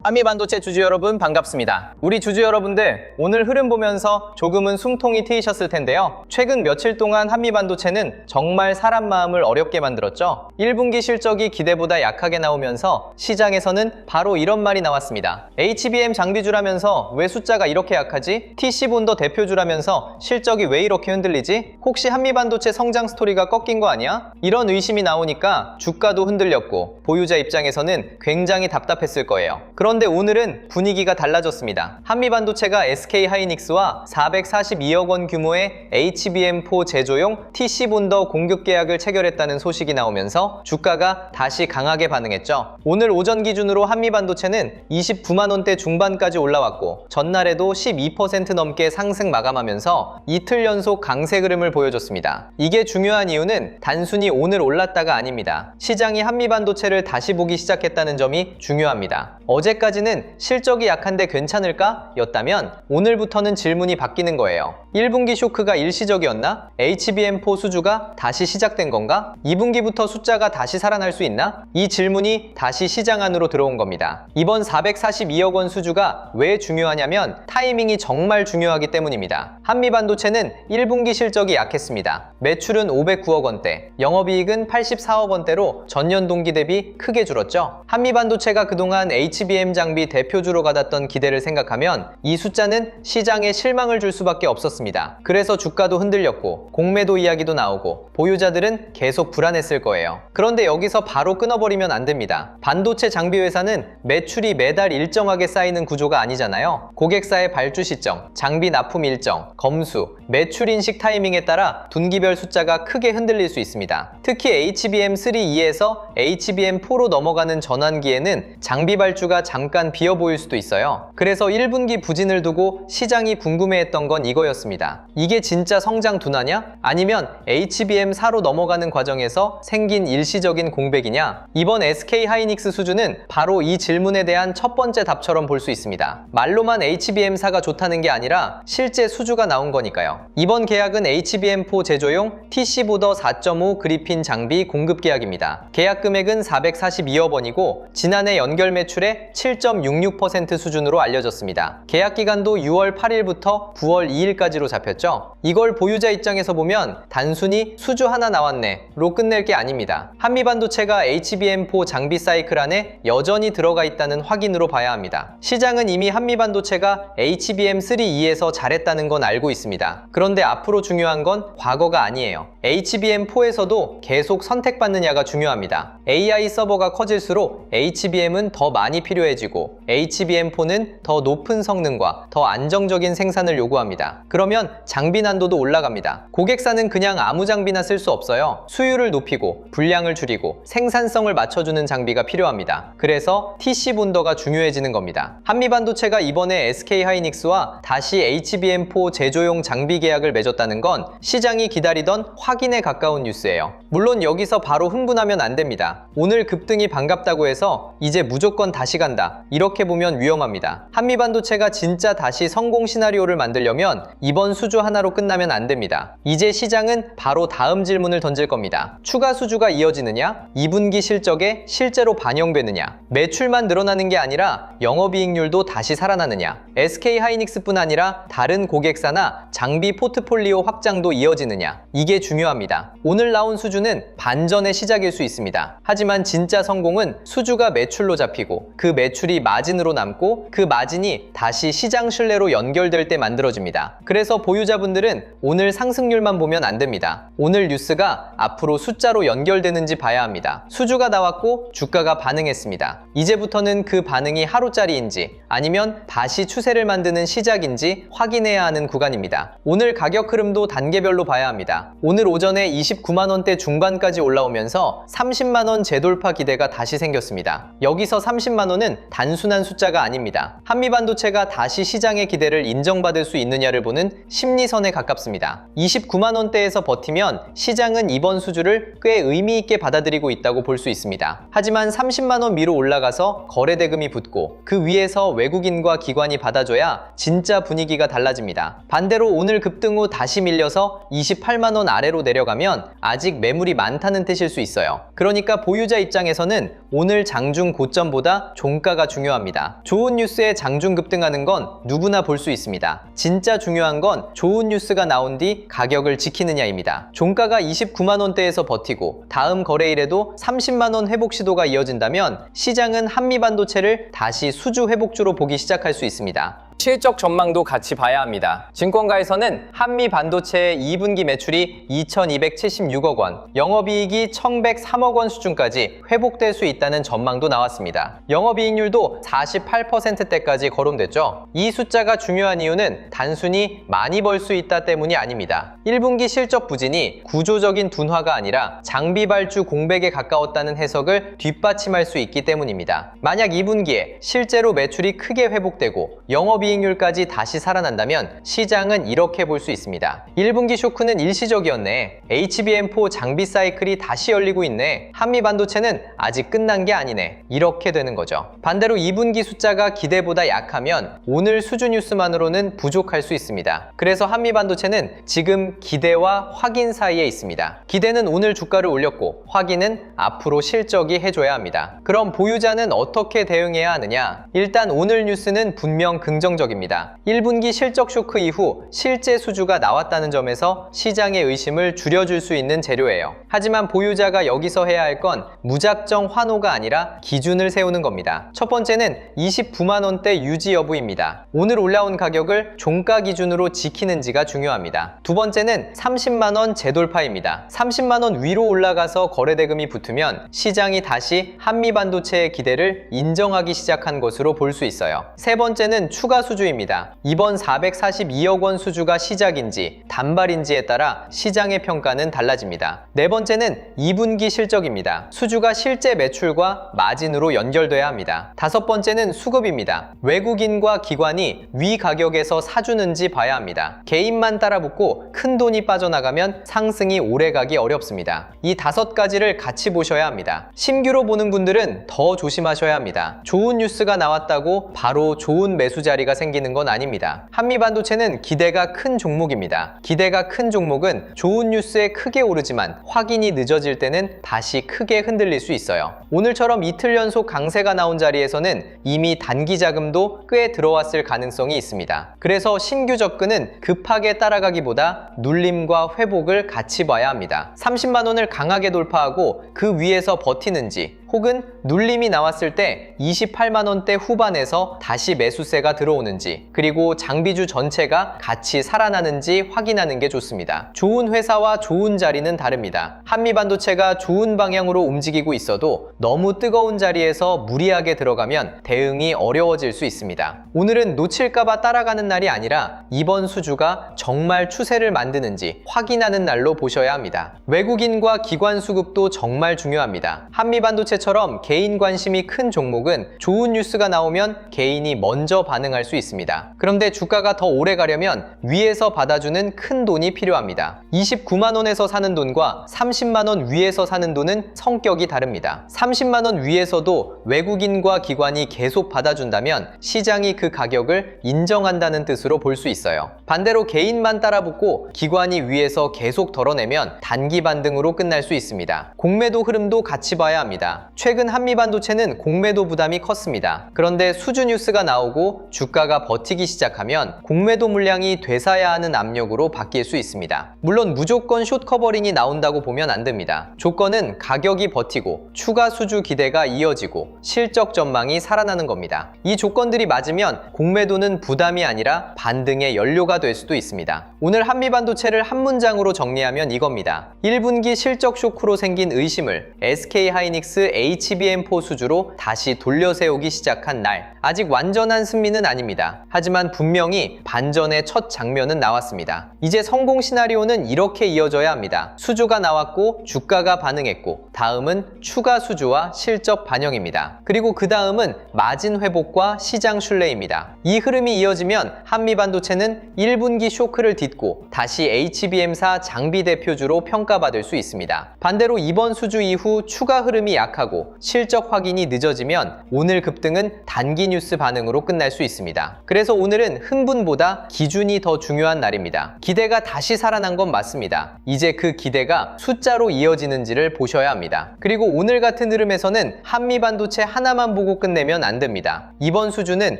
한미반도체 주주 여러분 반갑습니다. 우리 주주 여러분들 오늘 흐름 보면서 조금은 숨통이 트이셨을 텐데요. 최근 며칠 동안 한미반도체는 정말 사람 마음을 어렵게 만들었죠. 1분기 실적이 기대보다 약하게 나오면서 시장에서는 바로 이런 말이 나왔습니다. HBM 장비주라면서 왜 숫자가 이렇게 약하지? TC본더 대표주라면서 실적이 왜 이렇게 흔들리지? 혹시 한미반도체 성장 스토리가 꺾인 거 아니야? 이런 의심이 나오니까 주가도 흔들렸고 보유자 입장에서는 굉장히 답답했을 거예요. 그런데 오늘은 분위기가 달라졌습니다. 한미반도체가 SK하이닉스와 442억 원 규모의 HBM4 제조용 TC본더 공급 계약을 체결했다는 소식이 나오면서 주가가 다시 강하게 반응했죠. 오늘 오전 기준으로 한미반도체는 29만 원대 중반까지 올라왔고 전날에도 12% 넘게 상승 마감하면서 이틀 연속 강세 흐름을 보여줬습니다. 이게 중요한 이유는 단순히 오늘 올랐다가 아닙니다. 시장이 한미반도체를 다시 보기 시작했다는 점이 중요합니다. 어제까지는 실적이 약한데 괜찮을까? 였다면 오늘부터는 질문이 바뀌는 거예요. 1분기 쇼크가 일시적이었나? HBM4 수주가 다시 시작된 건가? 2분기부터 숫자가 다시 살아날 수 있나? 이 질문이 다시 시장 안으로 들어온 겁니다. 이번 442억 원 수주가 왜 중요하냐면 타이밍이 정말 중요하기 때문입니다. 한미반도체는 1분기 실적이 약했습니다. 매출은 509억 원대, 영업이익은 84억 원대로 전년 동기 대비 크게 줄었죠. 한미반도체가 그동안 HBM 장비 대표주로 받았던 기대를 생각하면 이 숫자는 시장에 실망을 줄 수밖에 없었습니다. 그래서 주가도 흔들렸고 공매도 이야기도 나오고 보유자들은 계속 불안했을 거예요. 그런데 여기서 바로 끊어버리면 안 됩니다. 반도체 장비 회사는 매출이 매달 일정하게 쌓이는 구조가 아니잖아요. 고객사의 발주 시점, 장비 납품 일정, 검수, 매출 인식 타이밍에 따라 분기별 숫자가 크게 흔들릴 수 있습니다. 특히 HBM3E에서 HBM4로 넘어가는 전환기에는 장비 발주가 잠깐 비어 보일 수도 있어요. 그래서 1분기 부진을 두고 시장이 궁금해했던 건 이거였습니다. 이게 진짜 성장 둔화냐? 아니면 HBM4로 넘어가는 과정에서 생긴 일시적인 공백이냐? 이번 SK하이닉스 수주는 바로 이 질문에 대한 첫 번째 답처럼 볼 수 있습니다. 말로만 HBM4가 좋다는 게 아니라 실제 수주가 나온 거니까요. 이번 계약은 HBM4 제조용 TC보더 4.5 그리핀 장비 공급 계약입니다. 계약 금액은 442억 원이고 지난해 연결 매출의 7.66% 수준으로 알려졌습니다. 계약 기간도 6월 8일부터 9월 2일까지로 잡혔죠. 이걸 보유자 입장에서 보면 단순히 수주 하나 나왔네로 끝낼 게 아닙니다. 한미반도체가 HBM4 장비 사이클 안에 여전히 들어가 있다는 확인으로 봐야 합니다. 시장은 이미 한미반도체가 HBM3E에서 잘했다는 건 알고 있습니다. 그런데 앞으로 중요한 건 과거가 아니에요. HBM4에서도 계속 선택받느냐가 중요합니다. AI 서버가 커질수록 HBM은 더 많이 필요해지고 HBM4는 더 높은 성능과 더 안정적인 생산을 요구합니다. 그러면 장비 난도도 올라갑니다. 고객사는 그냥 아무 장비나 쓸 수 없어요. 수율을 높이고 분량을 줄이고 생산성을 맞춰주는 장비가 필요합니다. 그래서 TC본더가 중요해지는 겁니다. 한미반도체가 이번에 SK하이닉스와 다시 HBM4 제조용 장비 계약을 맺었다는 건 시장이 기다리던 확인에 가까운 뉴스예요. 물론 여기서 바로 흥분하면 안 됩니다. 오늘 급등이 반갑다고 해서 이제 무조건 다시 간다, 이렇게 보면 위험합니다. 한미반도체가 진짜 다시 성공 시나리오를 만들려면 이번 수주 하나로 끝나면 안 됩니다. 이제 시장은 바로 다음 질문을 던질 겁니다. 추가 수주가 이어지느냐? 2분기 실적에 실제로 반영되느냐? 매출만 늘어나는 게 아니라 영업이익률도 다시 살아나느냐? SK하이닉스뿐 아니라 다른 고객사나 장비 포트폴리오 확장도 이어지느냐? 이게 중요합니다. 오늘 나온 수주는 반전의 시작일 수 있습니다. 하지만 진짜 성공은 수주가 매출로 잡히고 그 매출이 마진으로 남고 그 마진이 다시 시장 신뢰로 연결될 때 만들어집니다. 그래서 보유자분들은 오늘 상승률만 보면 안 됩니다. 오늘 뉴스가 앞으로 숫자로 연결되는지 봐야 합니다. 수주가 나왔고 주가가 반응했습니다. 이제부터는 그 반응이 하루짜리인지 아니면 다시 추세를 만드는 시작인지 확인해야 하는 구간입니다. 오늘 가격 흐름도 단계별로 봐야 합니다. 오늘 오전에 29만 원대 중반까지 올라오면서 30만 원 재돌파 기대가 다시 생겼습니다. 여기서 30만 원은 단순한 숫자가 아닙니다. 한미반도체가 다시 시장의 기대를 인정받을 수 있느냐를 보는 심리선에 가깝습니다. 29만 원대에서 버티면 시장은 이번 수주를 꽤 의미 있게 받아들이고 있다고 볼 수 있습니다. 하지만 30만 원 미로 올라가서 거래 대금이 붙고 그 위에서 외국인과 기관이 받아줘야 진짜 분위기가 달라집니다. 반대로 오늘 오늘 급등 후 다시 밀려서 28만 원 아래로 내려가면 아직 매물이 많다는 뜻일 수 있어요. 그러니까 보유자 입장에서는 오늘 장중 고점보다 종가가 중요합니다. 좋은 뉴스에 장중 급등하는 건 누구나 볼 수 있습니다. 진짜 중요한 건 좋은 뉴스가 나온 뒤 가격을 지키느냐입니다. 종가가 29만 원대에서 버티고 다음 거래일에도 30만 원 회복 시도가 이어진다면 시장은 한미반도체를 다시 수주 회복주로 보기 시작할 수 있습니다. 실적 전망도 같이 봐야 합니다. 증권가에서는 한미 반도체의 2분기 매출이 2,276억 원, 영업이익이 1,103억 원 수준까지 회복될 수 있다는 전망도 나왔습니다. 영업이익률도 48%대까지 거론됐죠. 이 숫자가 중요한 이유는 단순히 많이 벌 수 있다 때문이 아닙니다. 1분기 실적 부진이 구조적인 둔화가 아니라 장비 발주 공백에 가까웠다는 해석을 뒷받침할 수 있기 때문입니다. 만약 2분기에 실제로 매출이 크게 회복되고 영업이익률까지 다시 살아난다면 시장은 이렇게 볼 수 있습니다. 1분기 쇼크는 일시적이었네. HBM4 장비 사이클이 다시 열리고 있네. 한미반도체는 아직 끝난 게 아니네. 이렇게 되는 거죠. 반대로 2분기 숫자가 기대보다 약하면 오늘 수주 뉴스만으로는 부족할 수 있습니다. 그래서 한미반도체는 지금 기대와 확인 사이에 있습니다. 기대는 오늘 주가를 올렸고 확인은 앞으로 실적이 해줘야 합니다. 그럼 보유자는 어떻게 대응해야 하느냐? 일단 오늘 뉴스는 분명 긍정적입니다. 1분기 실적 쇼크 이후 실제 수주가 나왔다는 점에서 시장의 의심을 줄여줄 수 있는 재료예요. 하지만 보유자가 여기서 해야 할 건 무작정 환호가 아니라 기준을 세우는 겁니다. 첫 번째는 29만 원대 유지 여부입니다. 오늘 올라온 가격을 종가 기준으로 지키는지가 중요합니다. 두 번째는 30만 원 재돌파입니다. 30만 원 위로 올라가서 거래대금이 붙으면 시장이 다시 한미반도체의 기대를 인정하기 시작한 것으로 볼 수 있어요. 세 번째는 추가 수주입니다. 이번 442억 원 수주가 시작인지 단발인지에 따라 시장의 평가는 달라집니다. 네 번째는 2분기 실적입니다. 수주가 실제 매출과 마진으로 연결돼야 합니다. 다섯 번째는 수급입니다. 외국인과 기관이 위 가격에서 사주는지 봐야 합니다. 개인만 따라붙고 큰 돈이 빠져나가면 상승이 오래가기 어렵습니다. 이 다섯 가지를 같이 보셔야 합니다. 신규로 보는 분들은 더 조심하셔야 합니다. 좋은 뉴스가 나왔다고 바로 좋은 매수 자리가 생기는 건 아닙니다. 한미반도체는 기대가 큰 종목입니다. 기대가 큰 종목은 좋은 뉴스에 크게 오르지만 확인이 늦어질 때는 다시 크게 흔들릴 수 있어요. 오늘처럼 이틀 연속 강세가 나온 자리에서는 이미 단기 자금도 꽤 들어왔을 가능성이 있습니다. 그래서 신규 접근은 급하게 따라가기보다 눌림과 회복을 같이 봐야 합니다. 30만 원을 강하게 돌파하고 그 위에서 버티는지 혹은 눌림이 나왔을 때 28만 원대 후반에서 다시 매수세가 들어오는지 그리고 장비주 전체가 같이 살아나는지 확인하는 게 좋습니다. 좋은 회사와 좋은 자리는 다릅니다. 한미반도체가 좋은 방향으로 움직이고 있어도 너무 뜨거운 자리에서 무리하게 들어가면 대응이 어려워질 수 있습니다. 오늘은 놓칠까봐 따라가는 날이 아니라 이번 수주가 정말 추세를 만드는지 확인하는 날로 보셔야 합니다. 외국인과 기관 수급도 정말 중요합니다. 한미반도체처럼 개인 관심이 큰 종목은 좋은 뉴스가 나오면 개인이 먼저 반응할 수 있습니다. 그런데 주가가 더 오래 가려면 위에서 받아주는 큰 돈이 필요합니다. 29만 원에서 사는 돈과 30만 원 위에서 사는 돈은 성격이 다릅니다. 30만 원 위에서도 외국인과 기관이 계속 받아준다면 시장이 그 가격을 인정한다는 뜻으로 볼 수 있어요. 반대로 개인만 따라붙고 기관이 위에서 계속 덜어내면 단기 반등으로 끝날 수 있습니다. 공매도 흐름도 같이 봐야 합니다. 최근 한미반도체는 공매도 부담이 컸습니다. 그런데 수주 뉴스가 나오고 주가가 버티기 시작하면 공매도 물량이 되사야 하는 압력으로 바뀔 수 있습니다. 물론 무조건 숏 커버링이 나온다고 보면 안 됩니다. 조건은 가격이 버티고 추가 수주 기대가 이어지고 실적 전망이 살아나는 겁니다. 이 조건들이 맞으면 공매도는 부담이 아니라 반등의 연료가 될 수도 있습니다. 오늘 한미반도체를 한 문장으로 정리하면 이겁니다. 1분기 실적 쇼크로 생긴 의심을 SK하이닉스 HBM4 수주로 다시 돌려세우기 시작한 날. 아직 완전한 승리는 아닙니다. 하지만 분명히 반전의 첫 장면은 나왔습니다. 이제 성공 시나리오는 이렇게 이어져야 합니다. 수주가 나왔고 주가가 반응했고 다음은 추가 수주와 실적 반영입니다. 그리고 그 다음은 마진 회복과 시장 신뢰입니다. 이 흐름이 이어지면 한미반도체는 1분기 쇼크를 믿고 다시 HBM사 장비 대표주로 평가받을 수 있습니다. 반대로 이번 수주 이후 추가 흐름이 약하고 실적 확인이 늦어지면 오늘 급등은 단기 뉴스 반응으로 끝날 수 있습니다. 그래서 오늘은 흥분보다 기준이 더 중요한 날입니다. 기대가 다시 살아난 건 맞습니다. 이제 그 기대가 숫자로 이어지는지를 보셔야 합니다. 그리고 오늘 같은 흐름에서는 한미반도체 하나만 보고 끝내면 안 됩니다. 이번 수주는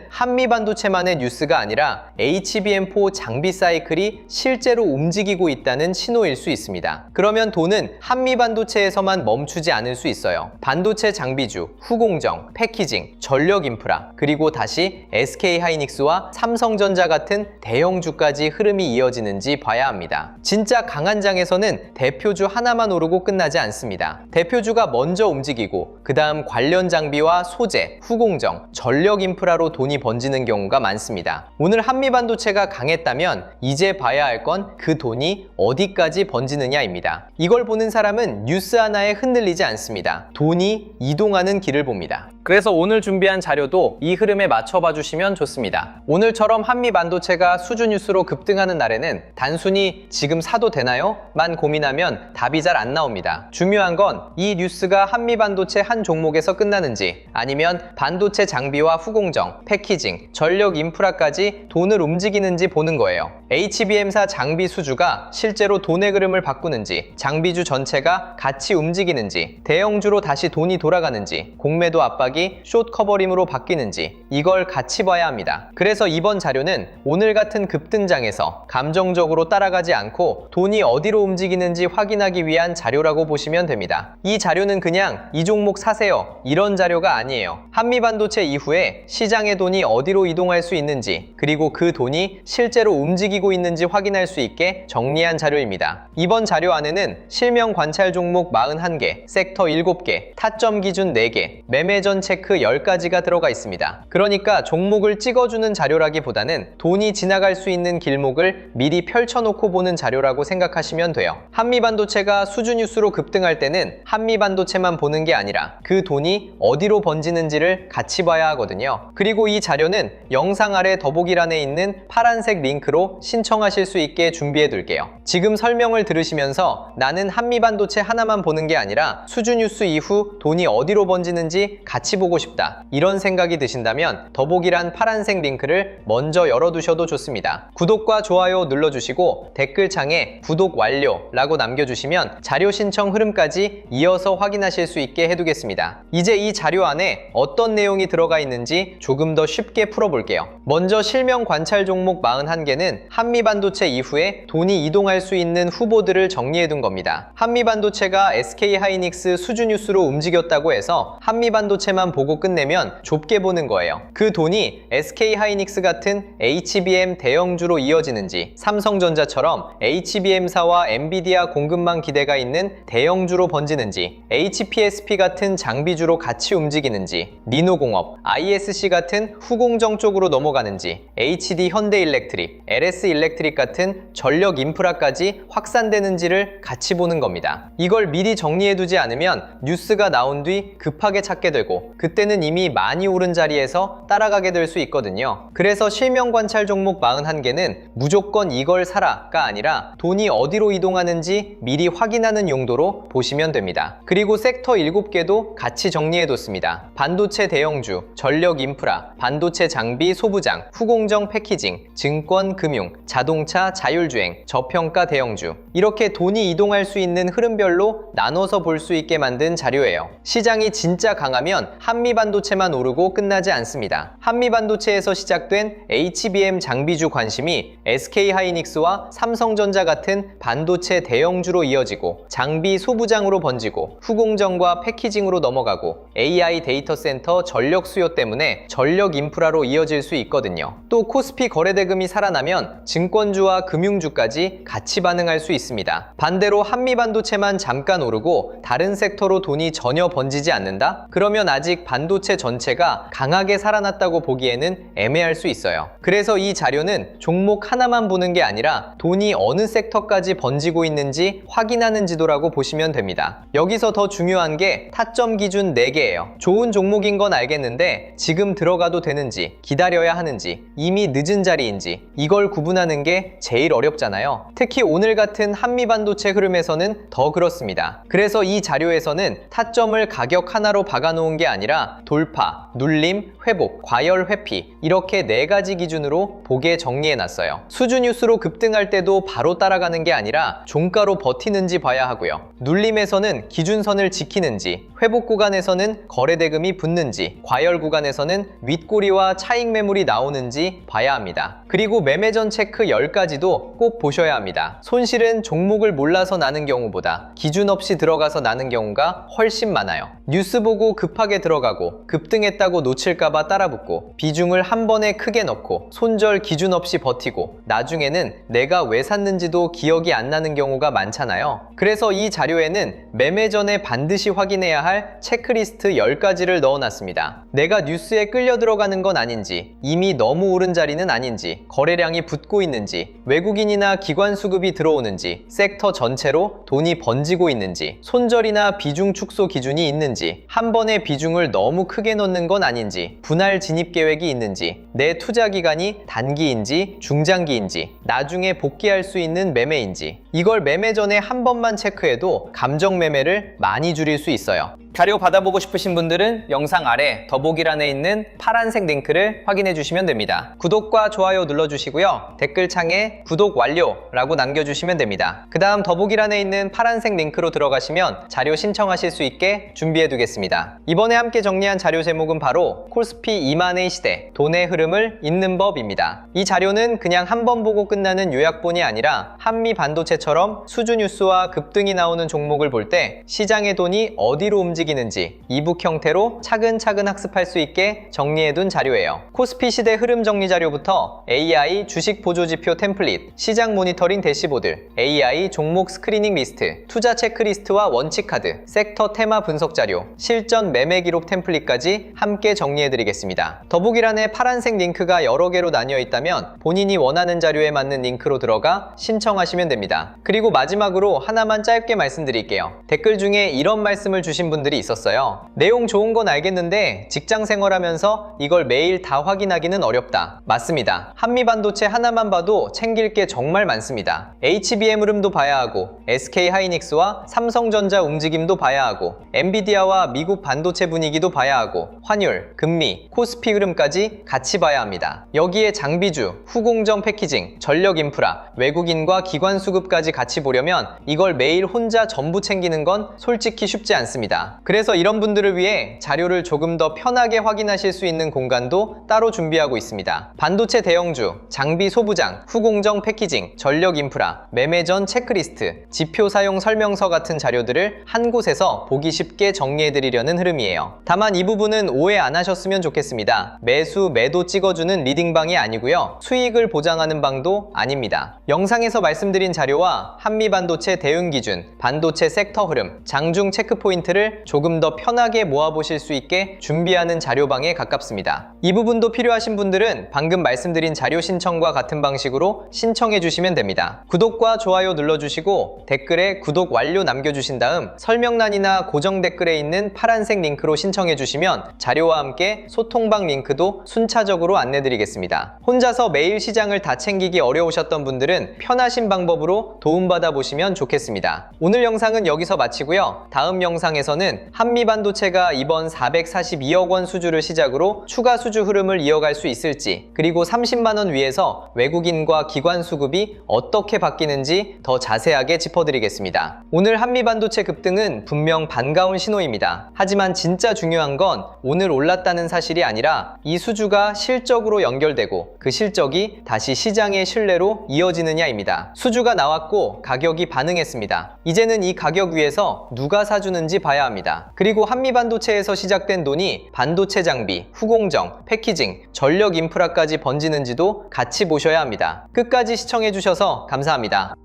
한미반도체만의 뉴스가 아니라 HBM4 장비 사이클이 실제로 움직이고 있다는 신호일 수 있습니다. 그러면 돈은 한미반도체에서만 멈추지 않을 수 있어요. 반도체 장비주, 후공정, 패키징, 전력 인프라, 그리고 다시 SK하이닉스와 삼성전자 같은 대형주까지 흐름이 이어지는지 봐야 합니다. 진짜 강한 장에서는 대표주 하나만 오르고 끝나지 않습니다. 대표주가 먼저 움직이고 그 다음 관련 장비와 소재, 후공정, 전력 인프라로 돈이 번지는 경우가 많습니다. 오늘 한미반도체가 강했다면 이제 봐야 할 건 그 돈이 어디까지 번지느냐입니다. 이걸 보는 사람은 뉴스 하나에 흔들리지 않습니다. 돈이 이동하는 길을 봅니다. 그래서 오늘 준비한 자료도 이 흐름에 맞춰봐 주시면 좋습니다. 오늘처럼 한미반도체가 수주 뉴스로 급등하는 날에는 단순히 지금 사도 되나요? 만 고민하면 답이 잘 안 나옵니다. 중요한 건 이 뉴스가 한미반도체 한 종목에서 끝나는지 아니면 반도체 장비와 후공정, 패키징, 전력 인프라까지 돈을 움직이는지 보는 거예요. HBM사 장비 수주가 실제로 돈의 흐름을 바꾸는지, 장비주 전체가 같이 움직이는지, 대형주로 다시 돈이 돌아가는지, 공매도 압박이 숏 커버링으로 바뀌는지 이걸 같이 봐야 합니다. 그래서 이번 자료는 오늘 같은 급등장에서 감정적으로 따라가지 않고 돈이 어디로 움직이는지 확인하기 위한 자료라고 보시면 됩니다. 이 자료는 그냥 이 종목 사세요 이런 자료가 아니에요. 한미반도체 이후에 시장의 돈이 어디로 이동할 수 있는지 그리고 그 돈이 실제로 움직이고 있는지 확인할 수 있게 정리한 자료입니다. 이번 자료 안에는 실명 관찰 종목 41개, 섹터 7개, 타점 기준 4개, 매매 전 체크 10가지가 들어가 있습니다. 그러니까 종목을 찍어주는 자료라기보다는 돈이 지나갈 수 있는 길목을 미리 펼쳐놓고 보는 자료라고 생각하시면 돼요. 한미반도체가 수주 뉴스로 급등할 때는 한미반도체만 보는 게 아니라 그 돈이 어디로 번지는지를 같이 봐야 하거든요. 그리고 이 자료는 영상 아래 더보기란에 있는 파란색 링크로 신청하실 수 있게 준비해 둘게요. 지금 설명을 들으시면서 나는 한미반도체 하나만 보는 게 아니라 수주 뉴스 이후 돈이 어디로 번지는지 같이 보고 싶다 이런 생각이 드신다면 더보기란 파란색 링크를 먼저 열어두셔도 좋습니다. 구독과 좋아요 눌러주시고 댓글창에 구독 완료 라고 남겨주시면 자료 신청 흐름까지 이어서 확인하실 수 있게 해두겠습니다. 이제 이 자료 안에 어떤 내용이 들어가 있는지 조금 더 쉽게 풀어볼게요. 먼저 실명 관찰 종목 41개는 한미반도체 이후에 돈이 이동할 수 있는 후보들을 정리해둔 겁니다. 한미반도체가 SK하이닉스 수주 뉴스로 움직였다고 해서 한미반도체만 보고 끝내면 좁게 보는 거예요. 그 돈이 SK하이닉스 같은 HBM 대형주로 이어지는지, 삼성전자처럼 HBM사와 엔비디아 공급망 기대가 있는 대형주로 번지는지, HPSP 같은 장비주로 같이 움직이는지, 니노공업, ISC 같은 후공정 쪽으로 넘어가는지, HD 현대일렉트릭, LS일렉트릭 같은 전력 인프라까지 확산되는지를 같이 보는 겁니다. 이걸 미리 정리해두지 않으면 뉴스가 나온 뒤 급하게 찾게 되고 그때는 이미 많이 오른 자리에서 따라가게 될 수 있거든요. 그래서 실명 관찰 종목 41개는 무조건 이걸 사라가 아니라 돈이 어디로 이동하는지 미리 확인하는 용도로 보시면 됩니다. 그리고 섹터 7개도 같이 정리해뒀습니다. 반도체 대형주, 전력 인프라, 반도체 장비 소부장, 후공정 패키징, 증권 금융, 자동차 자율주행, 저평가 대형주 이렇게 돈이 이동할 수 있는 흐름별로 나눠서 볼 수 있게 만든 자료예요. 시장이 진짜 강하면 한미반도체만 오르고 끝나지 않습니다. 한미반도체에서 시작된 HBM 장비주 관심이 SK하이닉스와 삼성전자 같은 반도체 대형주로 이어지고 장비 소부장으로 번지고 후공정과 패키징으로 넘어가고 AI 데이터 센터 전력 수요 때문에 전력 인프라로 이어질 수 있거든요. 또 코스피 거래대금이 살아나면 증권주와 금융주까지 같이 반응할 수 있습니다. 반대로 한미반도체만 잠깐 오르고 다른 섹터로 돈이 전혀 번지지 않는다? 그러면 아직 반도체 전체가 강하게 살아났다고 보기에는 애매할 수 있어요. 그래서 이 자료는 종목 하나만 보는 게 아니라 돈이 어느 섹터까지 번지고 있는지 확인하는 지도라고 보시면 됩니다. 여기서 더 중요한 게 타점 기준 4개예요. 좋은 종목인 건 알겠는데 지금 들어가도 되는지, 기다려야 하는지, 이미 늦은 자리인지 이걸 구분하는 게 게 제일 어렵잖아요. 특히 오늘 같은 한미 반도체 흐름에서는 더 그렇습니다. 그래서 이 자료에서는 타점을 가격 하나로 박아놓은 게 아니라 돌파, 눌림, 회복, 과열 회피 이렇게 4가지 기준으로 보게 정리해놨어요. 수주 뉴스로 급등할 때도 바로 따라가는 게 아니라 종가로 버티는지 봐야 하고요. 눌림에서는 기준선을 지키는지, 회복 구간에서는 거래대금이 붙는지, 과열 구간에서는 윗꼬리와 차익 매물이 나오는지 봐야 합니다. 그리고 매매 전 체크 10가지도 꼭 보셔야 합니다. 손실은 종목을 몰라서 나는 경우보다 기준 없이 들어가서 나는 경우가 훨씬 많아요. 뉴스 보고 급하게 들어가고 급등했다고 놓칠까봐 따라붙고 비중을 한 번에 크게 넣고 손절 기준 없이 버티고 나중에는 내가 왜 샀는지도 기억이 안 나는 경우가 많잖아요. 그래서 이 자료에는 매매 전에 반드시 확인해야 할 체크리스트 10가지를 넣어놨습니다. 내가 뉴스에 끌려 들어가는 건 아닌지, 이미 너무 오른 자리는 아닌지, 거래량이 붙고 있는지, 외국인이나 기관 수급이 들어오는지, 섹터 전체로 돈이 번지고 있는지, 손절이나 비중 축소 기준이 있는지, 한 번에 비중을 너무 크게 넣는 건 아닌지, 분할 진입 계획이 있는지, 내 투자 기간이 단기인지 중장기인지, 나중에 복귀할 수 있는 매매인지, 이걸 매매 전에 한 번만 체크해도 감정 매매를 많이 줄일 수 있어요. 자료 받아보고 싶으신 분들은 영상 아래 더보기란에 있는 파란색 링크를 확인해 주시면 됩니다. 구독과 좋아요 눌러주시고요. 댓글창에 구독 완료라고 남겨주시면 됩니다. 그 다음 더보기란에 있는 파란색 링크로 들어가시면 자료 신청하실 수 있게 준비해 두겠습니다. 이번에 함께 정리한 자료 제목은 바로 코스피 2만의 시대, 돈의 흐름을 잇는 법입니다. 이 자료는 그냥 한 번 보고 끝나는 요약본이 아니라 한미 반도체처럼 수주 뉴스와 급등이 나오는 종목을 볼 때 시장의 돈이 어디로 움직이는지 이북 형태로 차근차근 학습할 수 있게 정리해둔 자료예요. 코스피 시대 흐름 정리 자료부터 AI 주식 보조지표 템플릿, 시장 모니터링 대시보드, AI 종목 스크리닝 리스트, 투자 체크리스트와 원칙 카드, 섹터 테마 분석 자료, 실전 매매 기록 템플릿까지 함께 정리해드리겠습니다. 더보기란에 파란색 링크가 여러 개로 나뉘어 있다면 본인이 원하는 자료에 맞는 링크로 들어가 신청하시면 됩니다. 그리고 마지막으로 하나만 짧게 말씀드릴게요. 댓글 중에 이런 말씀을 주신 분들이 있었어요. 내용 좋은 건 알겠는데 직장 생활하면서 이걸 매일 다 확인하기는 어렵다. 맞습니다. 한미 반도체 하나만 봐도 챙길 게 정말 많습니다. HBM 흐름도 봐야 하고 SK 하이닉스와 삼성전자 움직임도 봐야 하고 엔비디아와 미국 반도체 분위기도 봐야 하고 환율, 금리, 코스피 흐름까지 같이 봐야 합니다. 여기에 장비주, 후공정 패키징, 전력 인프라, 외국인과 기관 수급까지 같이 보려면 이걸 매일 혼자 전부 챙기는 건 솔직히 쉽지 않습니다. 그래서 이런 분들을 위해 자료를 조금 더 편하게 확인하실 수 있는 공간도 따로 준비하고 있습니다. 반도체 대형주, 장비 소부장, 후공정 패키징, 전력 인프라, 매매 전 체크리스트, 지표 사용 설명서 같은 자료들을 한 곳에서 보기 쉽게 정리해드리려는 흐름이에요. 다만 이 부분은 오해 안 하셨으면 좋겠습니다. 매수, 매도 찍어주는 리딩방이 아니고요. 수익을 보장하는 방도 아닙니다. 영상에서 말씀드린 자료와 한미 반도체 대응 기준, 반도체 섹터 흐름, 장중 체크 포인트를 조금 더 편하게 모아보실 수 있게 준비하는 자료방에 가깝습니다. 이 부분도 필요하신 분들은 방금 말씀드린 자료 신청과 같은 방식으로 신청해 주시면 됩니다. 구독과 좋아요 눌러주시고 댓글에 구독 완료 남겨주신 다음 설명란이나 고정 댓글에 있는 파란색 링크로 신청해 주시면 자료와 함께 소통방 링크도 순차적으로 안내드리겠습니다. 혼자서 매일 시장을 다 챙기기 어려우셨던 분들은 편하신 방법으로 도움받아 보시면 좋겠습니다. 오늘 영상은 여기서 마치고요. 다음 영상에서는 한미 반도체가 이번 442억 원 수주를 시작으로 추가 수주 흐름을 이어갈 수 있을지, 그리고 30만 원 위에서 외국인과 기관 수급이 어떻게 바뀌는지 더 자세하게 짚어드리겠습니다. 오늘 한미 반도체 급등은 분명 반가운 신호입니다. 하지만 진짜 중요한 건 오늘 올랐다는 사실이 아니라 이 수주가 실적으로 연결되고 그 실적이 다시 시장의 신뢰로 이어지느냐입니다. 수주가 나왔고 가격이 반응했습니다. 이제는 이 가격 위에서 누가 사주는지 봐야 합니다. 그리고 한미 반도체에서 시작된 돈이 반도체 장비, 후공정, 패키징, 전력 인프라까지 번지는지도 같이 보셔야 합니다. 끝까지 시청해주셔서 감사합니다.